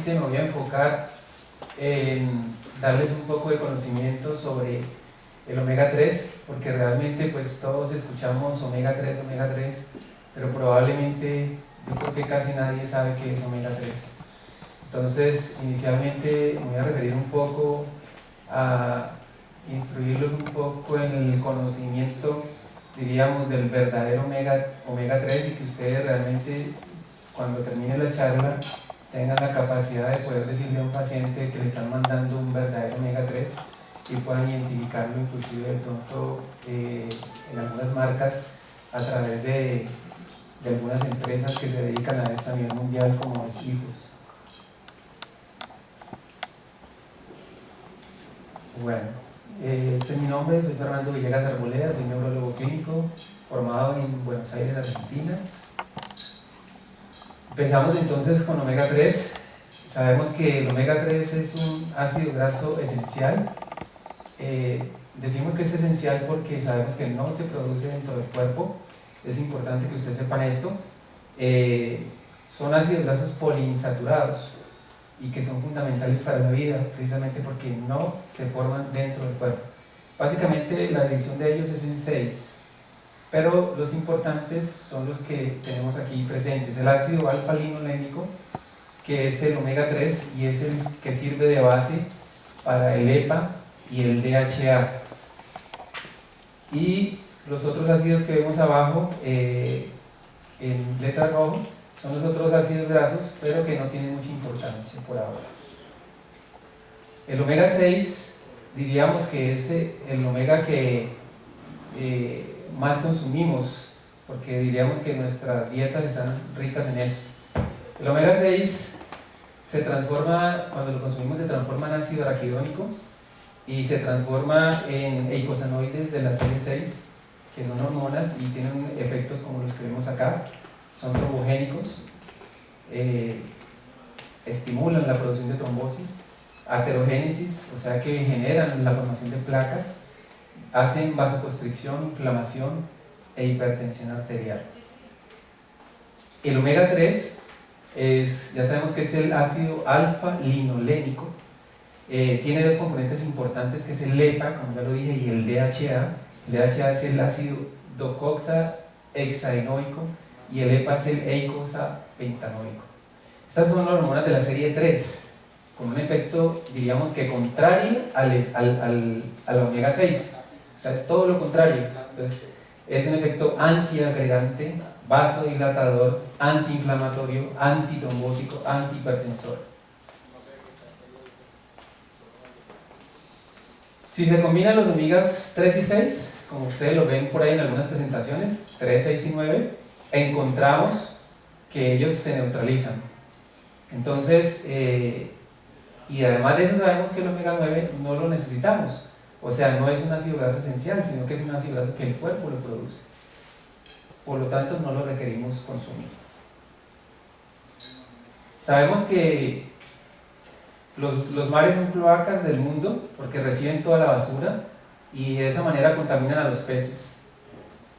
realmente me voy a enfocar en darles un poco de conocimiento sobre el omega 3, porque realmente pues todos escuchamos omega 3, pero probablemente yo creo que casi nadie sabe qué es omega 3. Entonces, inicialmente me voy a referir un poco a instruirlos un poco en el conocimiento, diríamos, del verdadero omega 3, y que ustedes realmente, cuando termine la charla, tengan la capacidad de poder decirle a un paciente que le están mandando un verdadero omega 3 y puedan identificarlo inclusive de pronto en algunas marcas a través de algunas empresas que se dedican a esto a nivel mundial, como Estifus. Bueno, este es mi nombre, soy Fernando Villegas Arboleda, soy neurólogo clínico formado en Buenos Aires, Argentina. Empezamos entonces con omega 3. Sabemos que el omega 3 es un ácido graso esencial. Decimos que es esencial porque sabemos que no se produce dentro del cuerpo. Es importante que ustedes sepan esto. Son ácidos grasos poliinsaturados y que son fundamentales para la vida, precisamente porque no se forman dentro del cuerpo. Básicamente la división de ellos es en 6, pero los importantes son los que tenemos aquí presentes. El ácido alfa-linolénico, que es el omega 3 y es el que sirve de base para el EPA y el DHA. Y los otros ácidos que vemos abajo en letra roja son los otros ácidos grasos, pero que no tienen mucha importancia por ahora. El omega 6 diríamos que es el omega que más consumimos, porque diríamos que nuestras dietas están ricas en eso. El omega 6 se transforma, cuando lo consumimos, se transforma en ácido araquidónico y se transforma en eicosanoides de la serie 6, que son hormonas y tienen efectos como los que vemos acá. Son trombogénicos, estimulan la producción de trombosis, aterogénesis, o sea que generan la formación de placas, hacen vasoconstricción, inflamación e hipertensión arterial. El omega 3 ya sabemos que es el ácido alfa-linolénico. Tiene dos componentes importantes, que es el EPA, como ya lo dije, y el DHA. El DHA es el ácido docoxahexaenoico y el EPA es el eicosapentanoico. Estas son las hormonas de la serie 3, con un efecto, diríamos que contrario al omega 6. O sea, es todo lo contrario. Entonces, es un efecto antiagregante, vasodilatador, antiinflamatorio, antitrombótico, antihipertensor. Si se combinan los omegas 3 y 6, como ustedes lo ven por ahí en algunas presentaciones, 3, 6 y 9, encontramos que ellos se neutralizan. Entonces, y además de eso sabemos que el omega 9 no lo necesitamos. O sea, no es un ácido graso esencial, sino que es un ácido graso que el cuerpo lo produce. Por lo tanto, no lo requerimos consumir. Sabemos que los mares son cloacas del mundo porque reciben toda la basura y de esa manera contaminan a los peces.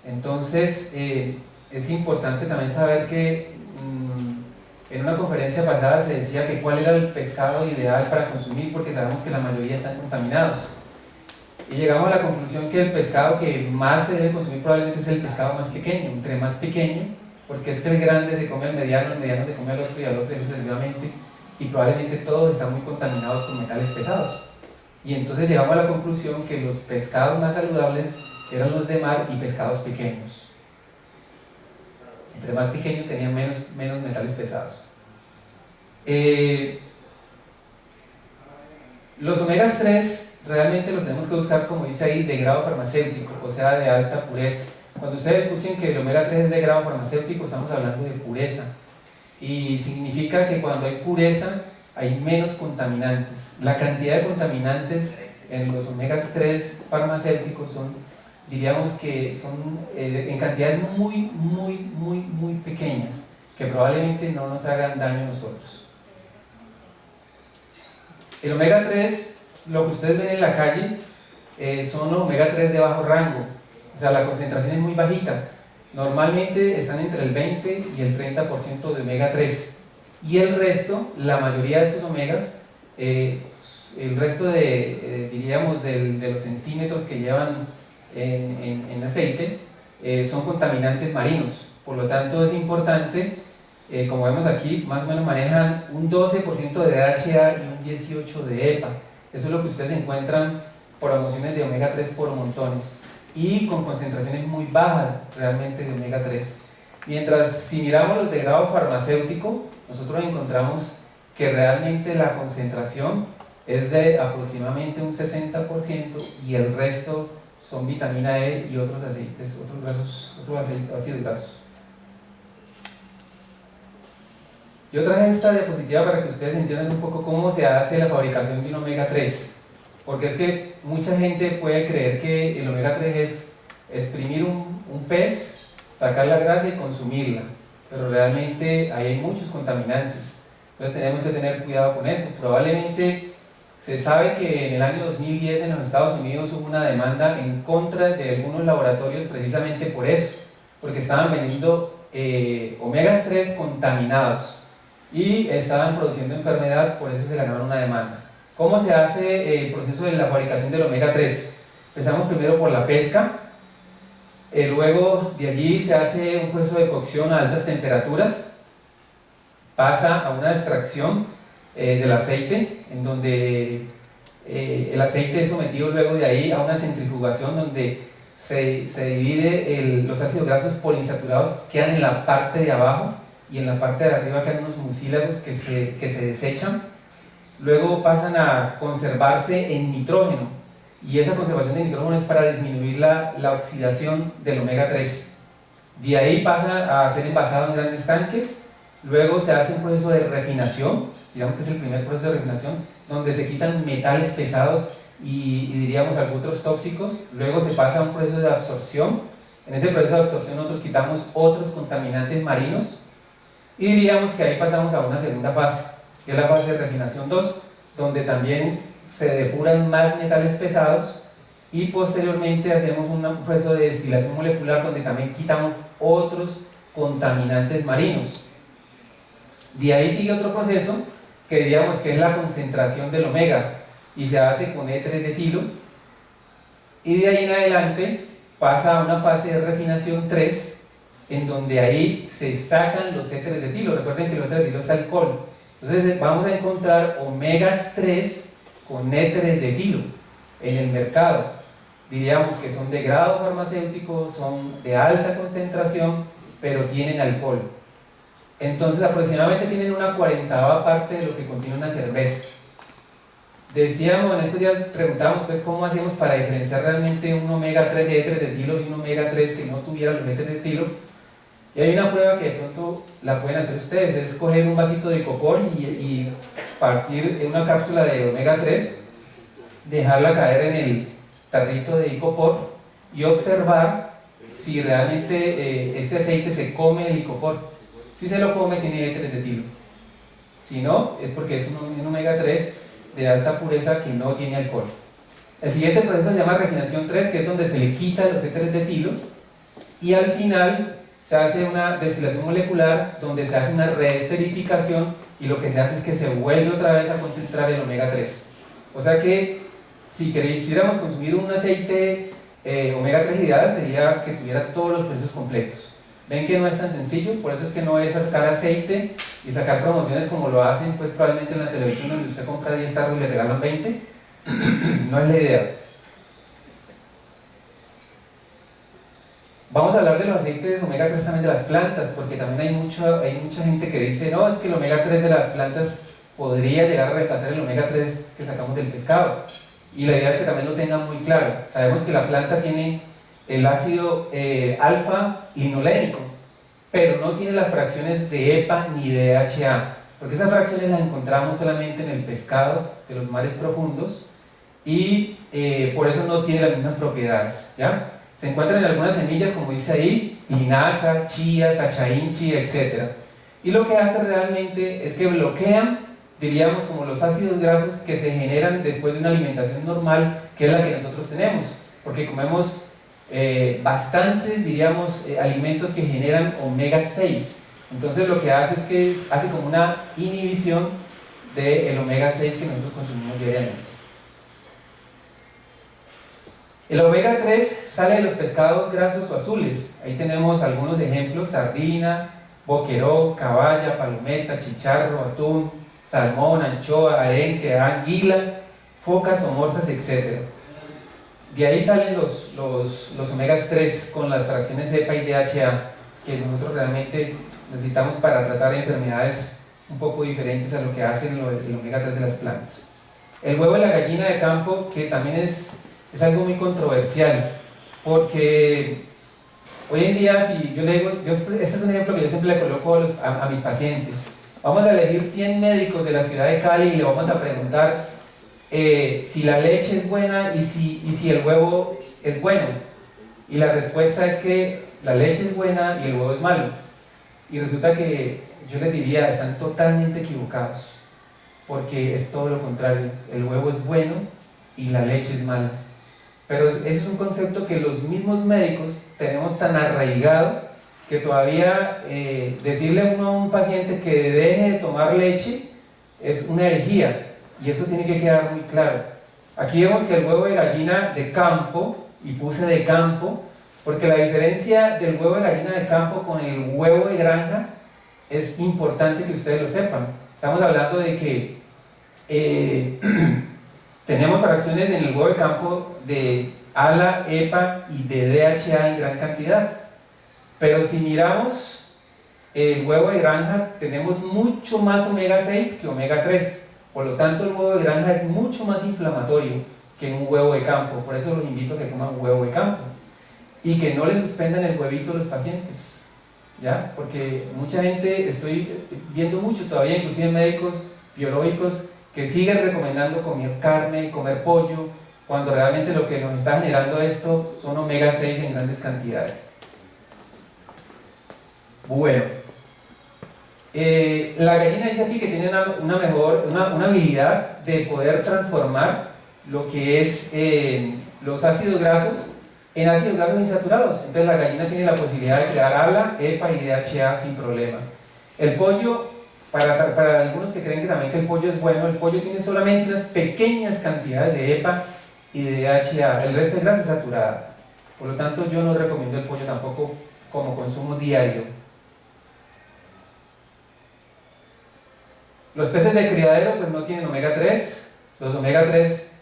Entonces, es importante también saber que en una conferencia pasada se decía que cuál era el pescado ideal para consumir, porque sabemos que la mayoría están contaminados. Y llegamos a la conclusión que el pescado que más se debe consumir probablemente es el pescado más pequeño, entre más pequeño, porque es que el grande se come al mediano, el mediano se come al otro y al otro, y sucesivamente, y probablemente todos están muy contaminados con metales pesados. Y entonces llegamos a la conclusión que los pescados más saludables eran los de mar y pescados pequeños. Entre más pequeños tenían menos metales pesados. Los omegas 3 realmente los tenemos que buscar, como dice ahí, de grado farmacéutico, o sea, de alta pureza. Cuando ustedes escuchen que el omega 3 es de grado farmacéutico, estamos hablando de pureza. Y significa que cuando hay pureza, hay menos contaminantes. La cantidad de contaminantes en los omegas 3 farmacéuticos diríamos que son en cantidades muy pequeñas, que probablemente no nos hagan daño a nosotros. El omega 3, lo que ustedes ven en la calle, son los omega 3 de bajo rango, o sea, la concentración es muy bajita. Normalmente están entre el 20 y el 30% de omega 3. y el resto, la mayoría de estos omegas, el resto de, diríamos, de los centímetros que llevan en aceite, son contaminantes marinos. Por lo tanto, es importante, como vemos aquí, más o menos manejan un 12% de DHA y un 18% de EPA. Eso es lo que ustedes encuentran por emulsiones de omega 3 por montones y con concentraciones muy bajas realmente de omega 3. Mientras si miramos los de grado farmacéutico, nosotros encontramos que realmente la concentración es de aproximadamente un 60% y el resto son vitamina E y otros aceites, otros ácidos grasos. Yo traje esta diapositiva para que ustedes entiendan un poco cómo se hace la fabricación de un omega 3, porque es que mucha gente puede creer que el omega 3 es exprimir un pez, sacar la grasa y consumirla, pero realmente ahí hay muchos contaminantes, entonces tenemos que tener cuidado con eso. Probablemente se sabe que en el año 2010 en los Estados Unidos hubo una demanda en contra de algunos laboratorios precisamente por eso, porque estaban vendiendo omegas 3 contaminados y estaban produciendo enfermedad, por eso se ganaron una demanda. ¿Cómo se hace el proceso de la fabricación del omega 3? Empezamos primero por la pesca, luego de allí se hace un proceso de cocción a altas temperaturas, pasa a una extracción del aceite, en donde el aceite es sometido luego de ahí a una centrifugación donde se divide los ácidos grasos poliinsaturados, quedan en la parte de abajo y en la parte de arriba quedan unos mucílagos que se desechan, luego pasan a conservarse en nitrógeno y esa conservación de nitrógeno es para disminuir la oxidación del omega 3. De ahí pasa a ser envasado en grandes tanques, luego se hace un proceso de refinación, digamos que es el primer proceso de refinación, donde se quitan metales pesados y diríamos otros tóxicos, luego se pasa a un proceso de absorción. En ese proceso de absorción nosotros quitamos otros contaminantes marinos y diríamos que ahí pasamos a una segunda fase, que es la fase de refinación 2, donde también se depuran más metales pesados y posteriormente hacemos un proceso de destilación molecular donde también quitamos otros contaminantes marinos. De ahí sigue otro proceso que diríamos que es la concentración del omega y se hace con E3-detilo, y de ahí en adelante pasa a una fase de refinación 3 en donde ahí se sacan los E3-detilo. Recuerden que el E3-detilo es alcohol, entonces vamos a encontrar omegas 3 con E3-detilo en el mercado. Diríamos que son de grado farmacéutico, son de alta concentración, pero tienen alcohol. Entonces aproximadamente tienen una 40ª parte de lo que contiene una cerveza. Decíamos, en estos días preguntábamos pues cómo hacemos para diferenciar realmente un omega 3 de E3-detilo y un omega 3 que no tuviera los E3-detilo. Y hay una prueba que de pronto la pueden hacer ustedes, es coger un vasito de icopor y partir en una cápsula de omega 3, dejarla caer en el tarrito de icopor y observar si realmente ese aceite se come el icopor. Si se lo come tiene E3-detilo, si no es porque es un omega 3 de alta pureza que no tiene alcohol. El siguiente proceso se llama refinación 3, que es donde se le quita los E3-detilo y al final se hace una destilación molecular donde se hace una reesterificación y lo que se hace es que se vuelve otra vez a concentrar el omega 3. O sea que si quisiéramos consumir un aceite omega 3 ideal sería que tuviera todos los procesos completos. Ven que no es tan sencillo, por eso es que no es sacar aceite y sacar promociones como lo hacen pues probablemente en la televisión, donde usted compra 10 tarros y le regalan 20. No es la idea. Vamos a hablar de los aceites omega 3 también de las plantas, porque también hay mucha gente que dice no, es que el omega 3 de las plantas podría llegar a reemplazar el omega 3 que sacamos del pescado, y la idea es que también lo tengan muy claro. Sabemos que la planta tiene el ácido alfa-linolénico, pero no tiene las fracciones de EPA ni de DHA, porque esas fracciones las encontramos solamente en el pescado de los mares profundos y por eso no tiene las mismas propiedades, ¿ya? Se encuentran en algunas semillas, como dice ahí, linaza, chía, sachainchi, etc. Y lo que hace realmente es que bloquean, diríamos, como los ácidos grasos que se generan después de una alimentación normal, que es la que nosotros tenemos, porque comemos bastantes, diríamos, alimentos que generan omega 6. Entonces lo que hace es que hace como una inhibición del omega 6 que nosotros consumimos diariamente. El omega 3 sale de los pescados grasos o azules. Ahí tenemos algunos ejemplos: sardina, boqueró, caballa, palometa, chicharro, atún, salmón, anchoa, arenque, anguila, focas o morsas, etc. De ahí salen los omegas 3 con las fracciones EPA y DHA, que nosotros realmente necesitamos para tratar enfermedades un poco diferentes a lo que hace el omega 3 de las plantas. El huevo de la gallina de campo, que también es algo muy controversial, porque hoy en día, si yo le digo, este es un ejemplo que yo siempre le coloco a mis pacientes: vamos a elegir 100 médicos de la ciudad de Cali y le vamos a preguntar si la leche es buena y si el huevo es bueno, y la respuesta es que la leche es buena y el huevo es malo, y resulta que yo les diría, están totalmente equivocados, porque es todo lo contrario: el huevo es bueno y la leche es mala. Pero ese es un concepto que los mismos médicos tenemos tan arraigado que todavía decirle uno a un paciente que deje de tomar leche es una herejía, y eso tiene que quedar muy claro. Aquí vemos que el huevo de gallina de campo, y puse de campo porque la diferencia del huevo de gallina de campo con el huevo de granja es importante que ustedes lo sepan. Estamos hablando de que tenemos fracciones en el huevo de campo de ALA, EPA y de DHA en gran cantidad, pero si miramos el huevo de granja, tenemos mucho más omega 6 que omega 3, por lo tanto el huevo de granja es mucho más inflamatorio que un huevo de campo. Por eso los invito a que coman huevo de campo y que no le suspendan el huevito a los pacientes, ¿ya? Porque mucha gente, estoy viendo mucho todavía, inclusive médicos biológicos, que siguen recomendando comer carne, comer pollo, cuando realmente lo que nos está generando esto son omega 6 en grandes cantidades. Bueno, la gallina dice aquí que tiene una habilidad de poder transformar lo que es los ácidos grasos en ácidos grasos insaturados. Entonces la gallina tiene la posibilidad de crear ALA, EPA y DHA sin problema. El pollo, para algunos que creen que también que el pollo es bueno, el pollo tiene solamente unas pequeñas cantidades de EPA y de DHA, el resto es grasa saturada. Por lo tanto, yo no recomiendo el pollo tampoco como consumo diario. Los peces de criadero pues no tienen omega 3. Los omega 3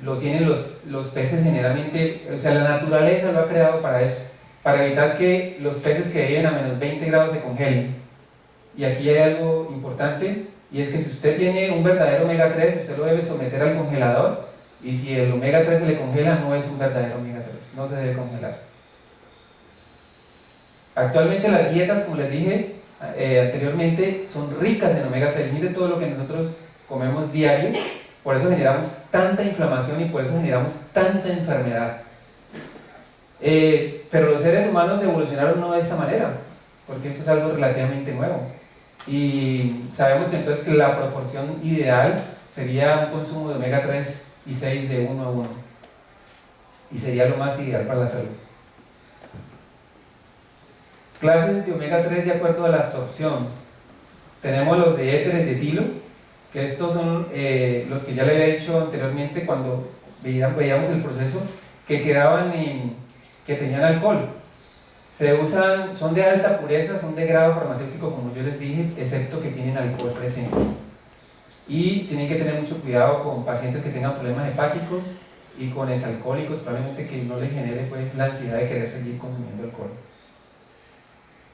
lo tienen los peces generalmente, o sea, la naturaleza lo ha creado para eso, para evitar que los peces que viven a menos 20 grados se congelen. Y aquí hay algo importante, y es que si usted tiene un verdadero omega 3, usted lo debe someter al congelador, y si el omega 3 se le congela, no es un verdadero omega 3, no se debe congelar. Actualmente las dietas, como les dije anteriormente, son ricas en omega 6. Mire todo lo que nosotros comemos diario, por eso generamos tanta inflamación y por eso generamos tanta enfermedad. Pero los seres humanos evolucionaron no de esta manera, porque esto es algo relativamente nuevo. Y sabemos que entonces que la proporción ideal sería un consumo de omega 3 y 6 de 1 a 1. Y sería lo más ideal para la salud. Clases de omega 3 de acuerdo a la absorción. Tenemos los de éteres de etilo, que estos son los que ya le había dicho anteriormente cuando veíamos el proceso, que quedaban que tenían alcohol. Se usan, son de alta pureza, son de grado farmacéutico, como yo les dije, excepto que tienen alcohol presente. Y tienen que tener mucho cuidado con pacientes que tengan problemas hepáticos y con exalcohólicos, probablemente que no les genere pues la ansiedad de querer seguir consumiendo alcohol.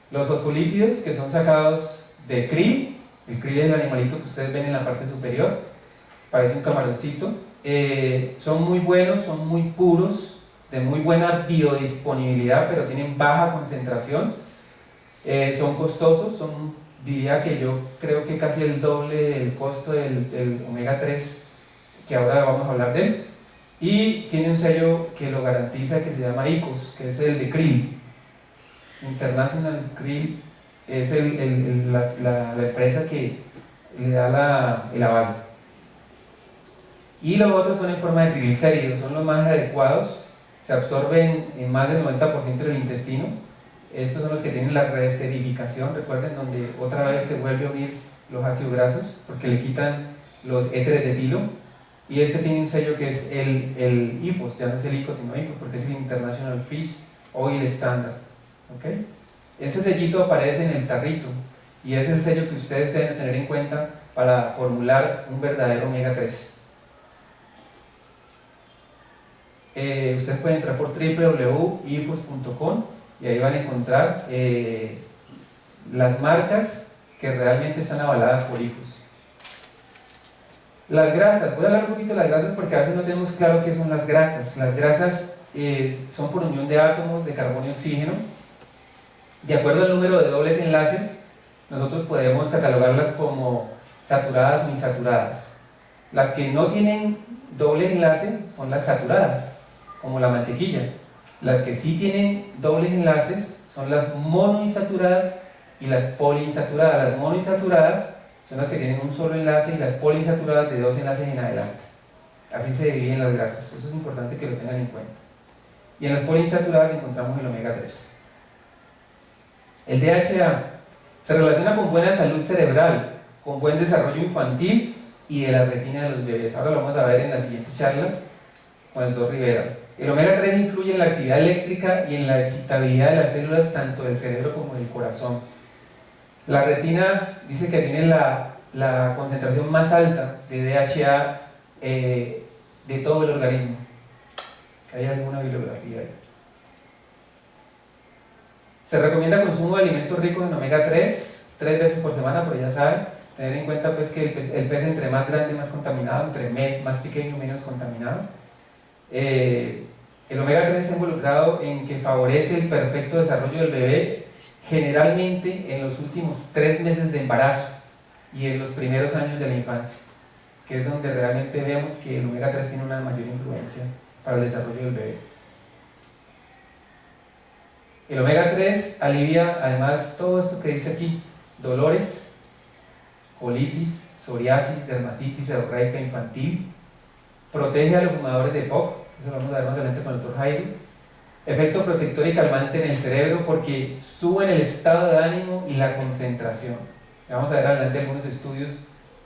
Los fosfolípidos, que son sacados de krill, el krill es el animalito que ustedes ven en la parte superior, parece un camaroncito, son muy buenos, son muy puros, de muy buena biodisponibilidad, pero tienen baja concentración, son costosos, diría que yo creo que casi el doble del costo del omega 3, que ahora vamos a hablar de él, y tiene un sello que lo garantiza, que se llama ICOS, que es el de krill. International Krill es la empresa que le da el aval. Y los otros son en forma de triglicéridos, son los más adecuados, se absorben en más del 90% del intestino, Estos son los que tienen la reesterificación, recuerden, donde otra vez se vuelve a unir los ácidos grasos, porque le quitan los éteres de etilo. Y este tiene un sello que es el IFOS, ya no es el ICO sino IFOS, porque es el International Fish Oil Standard. ¿Okay? Ese sellito aparece en el tarrito y es el sello que ustedes deben tener en cuenta para formular un verdadero omega 3. Ustedes pueden entrar por www.ifos.com y ahí van a encontrar las marcas que realmente están avaladas por IFOS. Las grasas, voy a hablar un poquito de las grasas porque a veces no tenemos claro qué son las grasas. Las grasas son por unión de átomos de carbono y oxígeno. De acuerdo al número de dobles enlaces, nosotros podemos catalogarlas como saturadas o insaturadas. Las que no tienen doble enlace son las saturadas, como la mantequilla. Las que sí tienen dobles enlaces son las monoinsaturadas y las poliinsaturadas. Las monoinsaturadas son las que tienen un solo enlace y las poliinsaturadas de 2 enlaces en adelante. Así se dividen las grasas, eso es importante que lo tengan en cuenta. Y en las poliinsaturadas encontramos el omega 3. El DHA se relaciona con buena salud cerebral, con buen desarrollo infantil y de la retina de los bebés. Ahora lo vamos a ver en la siguiente charla con el Dr. Rivera. El omega 3 influye en la actividad eléctrica y en la excitabilidad de las células tanto del cerebro como del corazón. La retina dice que tiene la concentración más alta de DHA de todo el organismo. ¿Hay alguna bibliografía ahí? Se recomienda consumo de alimentos ricos en omega 3 veces por semana, pero ya saben, tener en cuenta pues, que el pez entre más grande más contaminado, entre más pequeño menos contaminado. El omega 3 está involucrado en que favorece el perfecto desarrollo del bebé, generalmente en los últimos 3 meses de embarazo y en los primeros años de la infancia, que es donde realmente vemos que el omega 3 tiene una mayor influencia para el desarrollo del bebé. El omega 3 alivia además todo esto que dice aquí: dolores, colitis, psoriasis, dermatitis seborreica infantil, protege a los fumadores de POC, eso lo vamos a ver más adelante con el Dr. Jairo. Efecto protector y calmante en el cerebro porque suben el estado de ánimo y la concentración. Vamos a ver adelante algunos estudios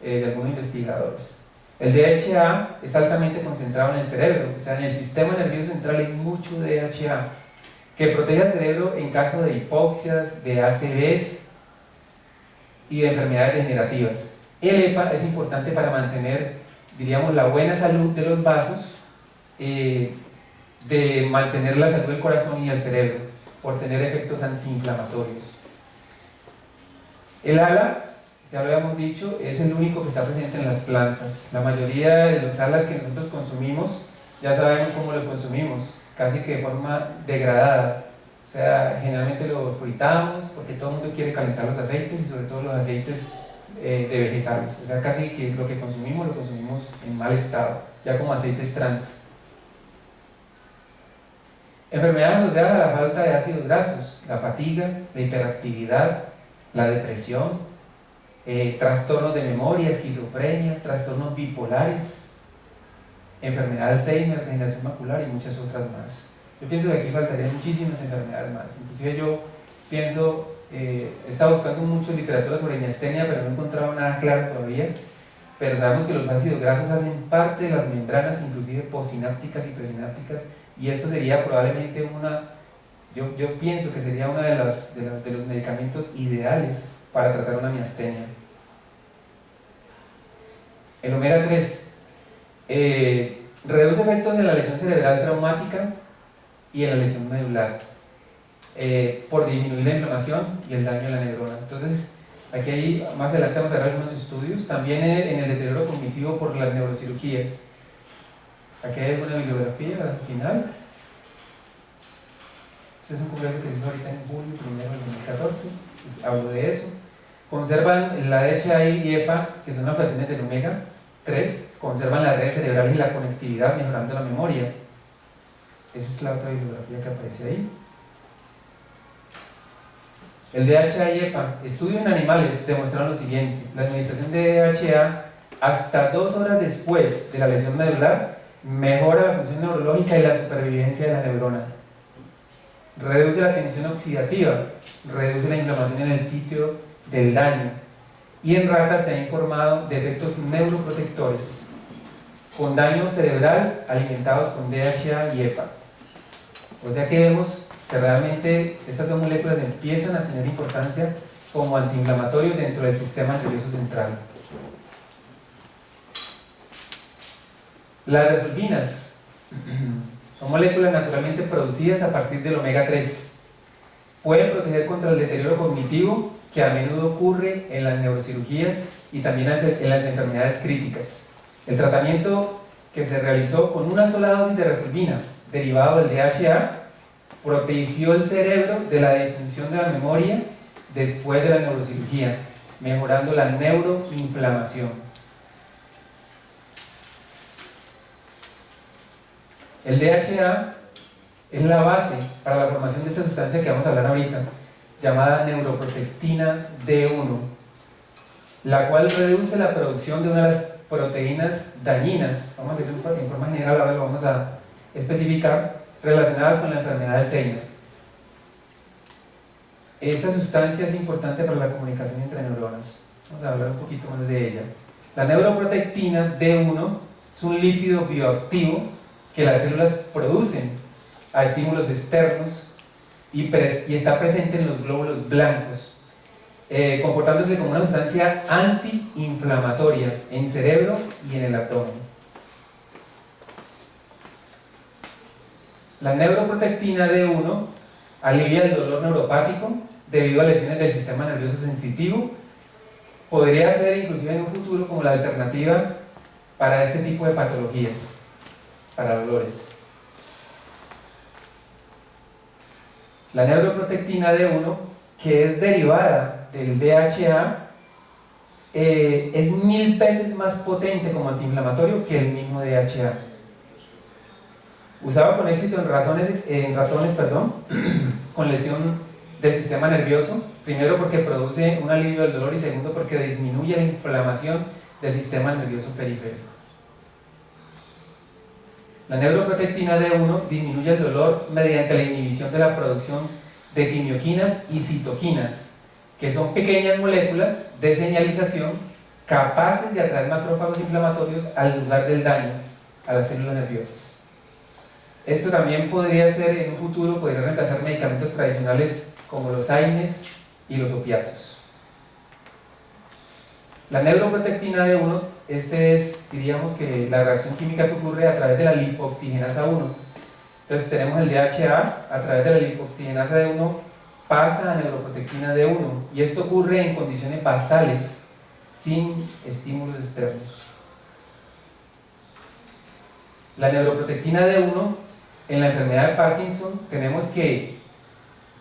de algunos investigadores. El DHA es altamente concentrado en el cerebro, o sea, en el sistema nervioso central hay mucho DHA que protege al cerebro en caso de hipoxias, de ACVs y de enfermedades degenerativas. El EPA es importante para mantener, diríamos, la buena salud de los vasos, de mantener la salud del corazón y del cerebro, por tener efectos antiinflamatorios. El ALA, ya lo habíamos dicho, es el único que está presente en las plantas. La mayoría de los ALAs que nosotros consumimos, ya sabemos cómo los consumimos, casi que de forma degradada. O sea, generalmente los fritamos porque todo el mundo quiere calentar los aceites y sobre todo los aceites de vegetales. O sea, casi que lo que consumimos lo consumimos en mal estado, ya como aceites trans. Enfermedades asociadas a la falta de ácidos grasos: la fatiga, la hiperactividad, la depresión, trastornos de memoria, esquizofrenia, trastornos bipolares, enfermedad de Alzheimer, degeneración macular y muchas otras más. Yo pienso que aquí faltarían muchísimas enfermedades más. Inclusive yo pienso, he estado buscando mucho literatura sobre miastenia, pero no he encontrado nada claro todavía. Pero sabemos que los ácidos grasos hacen parte de las membranas, inclusive postsinápticas y presinápticas, y esto sería probablemente yo pienso que sería uno de los medicamentos ideales para tratar una miastenia. El omega 3 reduce efectos de la lesión cerebral traumática y en la lesión medular, por disminuir la inflamación y el daño a la neurona. Entonces, aquí más adelante vamos a ver algunos estudios, también en el deterioro cognitivo por las neurocirugías. Aquí hay una bibliografía al final. Este es un congreso que se hizo ahorita en julio 1 del 2014, hablo de eso. Conservan la DHA y EPA, que son las fracciones del omega 3, conservan las redes cerebrales y la conectividad, mejorando la memoria. Esa es la otra bibliografía que aparece ahí. El DHA y EPA, estudios en animales demostraron lo siguiente: la administración de DHA hasta 2 horas después de la lesión medular mejora la función neurológica y la supervivencia de la neurona. reduce la tensión oxidativa, reduce la inflamación en el sitio del daño, y en ratas se ha informado de efectos neuroprotectores con daño cerebral alimentados con DHA y EPA. O sea que vemos que realmente estas dos moléculas empiezan a tener importancia como antiinflamatorios dentro del sistema nervioso central. Las resolvinas son moléculas naturalmente producidas a partir del omega 3. Pueden proteger contra el deterioro cognitivo que a menudo ocurre en las neurocirugías y también en las enfermedades críticas. El tratamiento que se realizó con una sola dosis de resolvina derivado del DHA protegió el cerebro de la disfunción de la memoria después de la neurocirugía, mejorando la neuroinflamación. El DHA es la base para la formación de esta sustancia que vamos a hablar ahorita, llamada neuroprotectina D1, la cual reduce la producción de una de las proteínas dañinas, vamos a decirlo en forma general, ahora lo vamos a especificar, relacionadas con la enfermedad de Alzheimer. Esta sustancia es importante para la comunicación entre neuronas. Vamos a hablar un poquito más de ella. La neuroprotectina D1 es un lípido bioactivo que las células producen a estímulos externos y está presente en los glóbulos blancos, comportándose como una sustancia antiinflamatoria en cerebro y en el abdomen. La neuroprotectina D1 alivia el dolor neuropático debido a lesiones del sistema nervioso sensitivo. Podría ser inclusive en un futuro como la alternativa para este tipo de patologías, para dolores. La neuroprotectina D1, que es derivada del DHA, es 1000 veces más potente como antiinflamatorio que el mismo DHA. Usado con éxito en ratones, con lesión del sistema nervioso, primero porque produce un alivio del dolor y segundo porque disminuye la inflamación del sistema nervioso periférico. La neuroprotectina D1 disminuye el dolor mediante la inhibición de la producción de quimioquinas y citoquinas, que son pequeñas moléculas de señalización capaces de atraer macrófagos inflamatorios al lugar del daño, a las células nerviosas. Esto también podría ser, en un futuro, podría reemplazar medicamentos tradicionales como los AINES y los opiáceos. La neuroprotectina D1, diríamos que la reacción química que ocurre a través de la lipoxigenasa 1. Entonces tenemos el DHA, a través de la lipoxigenasa D1 pasa a neuroprotectina D1, y esto ocurre en condiciones basales, sin estímulos externos. La neuroprotectina D1 en la enfermedad de Parkinson tenemos que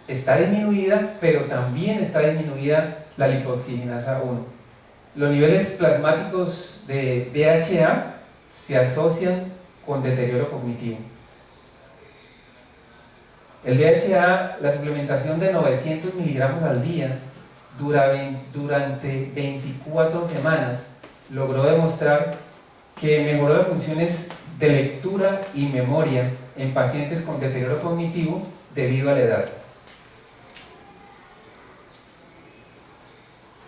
está disminuida, pero también está disminuida la lipoxigenasa 1. Los niveles plasmáticos de DHA se asocian con deterioro cognitivo. El DHA, la suplementación de 900 miligramos al día durante 24 semanas logró demostrar que mejoró las funciones de lectura y memoria en pacientes con deterioro cognitivo debido a la edad.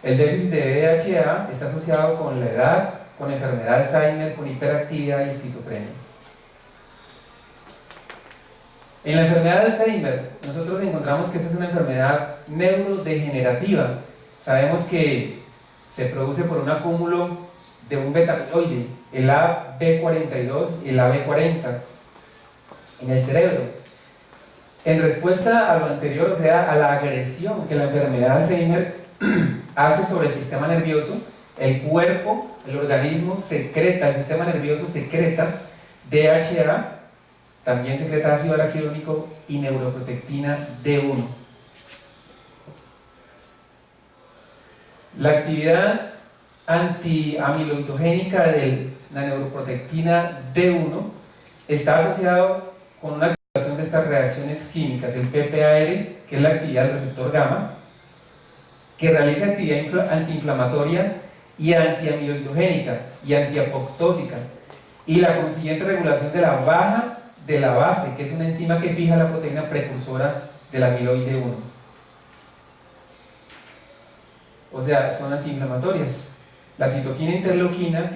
El déficit de DHA está asociado con la edad, con enfermedad de Alzheimer, con hiperactividad y esquizofrenia. En la enfermedad de Alzheimer, nosotros encontramos que esta es una enfermedad neurodegenerativa. Sabemos que se produce por un acúmulo de un beta-amiloide, el AB42 y el AB40, en el cerebro. En respuesta a lo anterior, o sea, a la agresión que la enfermedad de Alzheimer hace sobre el sistema nervioso, el cuerpo, el organismo secreta, el sistema nervioso secreta DHA, también secreta ácido araquidónico y neuroprotectina D1. La actividad antiamiloidogénica de la neuroprotectina D1 está asociado con una activación de estas reacciones químicas, el PPAR, que es la actividad del receptor gamma, que realiza actividad antiinflamatoria y antiamiloidogénica y antiapoptósica, y la consiguiente regulación de la baja de la base, que es una enzima que fija la proteína precursora de la amiloide 1. O sea, son antiinflamatorias. La citoquina e interleuquina,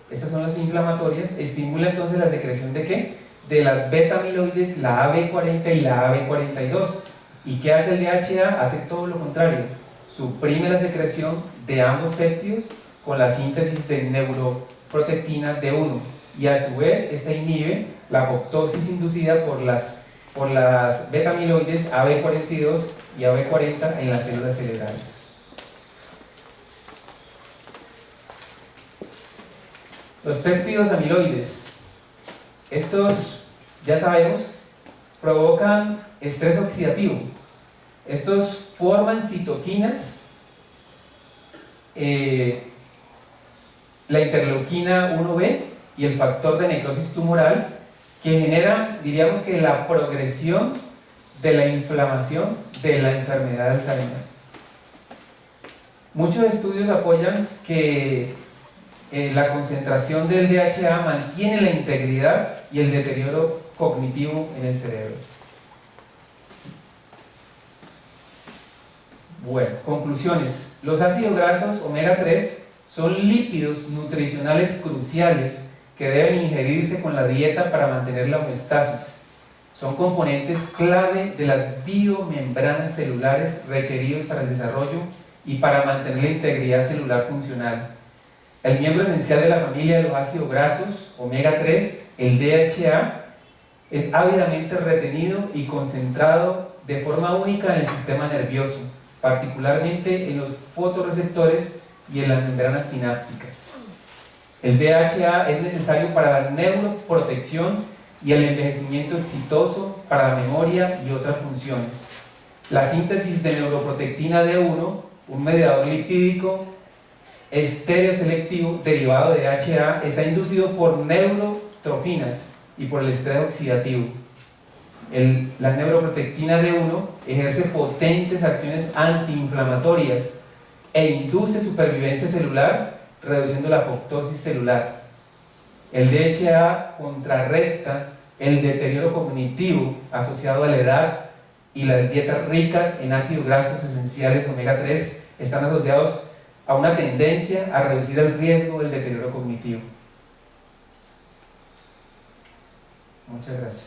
estas son las inflamatorias, estimula entonces la secreción ¿de qué? De las beta-amiloides, la AB40 y la AB42. ¿Y qué hace el DHA? Hace todo lo contrario, suprime la secreción de ambos péptidos con la síntesis de neuroprotectina D1, y a su vez esta inhibe la apoptosis inducida por las beta-amiloides AB42 y AB40 en las células cerebrales. Los péptidos amiloides, estos ya sabemos, provocan estrés oxidativo. Estos forman citoquinas, la interleuquina 1B y el factor de necrosis tumoral, que generan, diríamos que la progresión de la inflamación de la enfermedad de Alzheimer. Muchos estudios apoyan que la concentración del DHA mantiene la integridad y el deterioro cognitivo en el cerebro. Bueno, conclusiones. Los ácidos grasos omega 3 son lípidos nutricionales cruciales que deben ingerirse con la dieta para mantener la homeostasis. Son componentes clave de las biomembranas celulares requeridos para el desarrollo y para mantener la integridad celular funcional. El miembro esencial de la familia de los ácidos grasos, omega 3, el DHA, es ávidamente retenido y concentrado de forma única en el sistema nervioso, particularmente en los fotorreceptores y en las membranas sinápticas. El DHA es necesario para la neuroprotección y el envejecimiento exitoso, para la memoria y otras funciones. La síntesis de neuroprotectina D1, un mediador lipídico estereoselectivo derivado de DHA, está inducido por neurotrofinas y por el estrés oxidativo. La neuroprotectina D1 ejerce potentes acciones antiinflamatorias e induce supervivencia celular, reduciendo la apoptosis celular. El DHA contrarresta el deterioro cognitivo asociado a la edad, y las dietas ricas en ácidos grasos esenciales omega 3 están asociados a una tendencia a reducir el riesgo del deterioro cognitivo. Muchas gracias.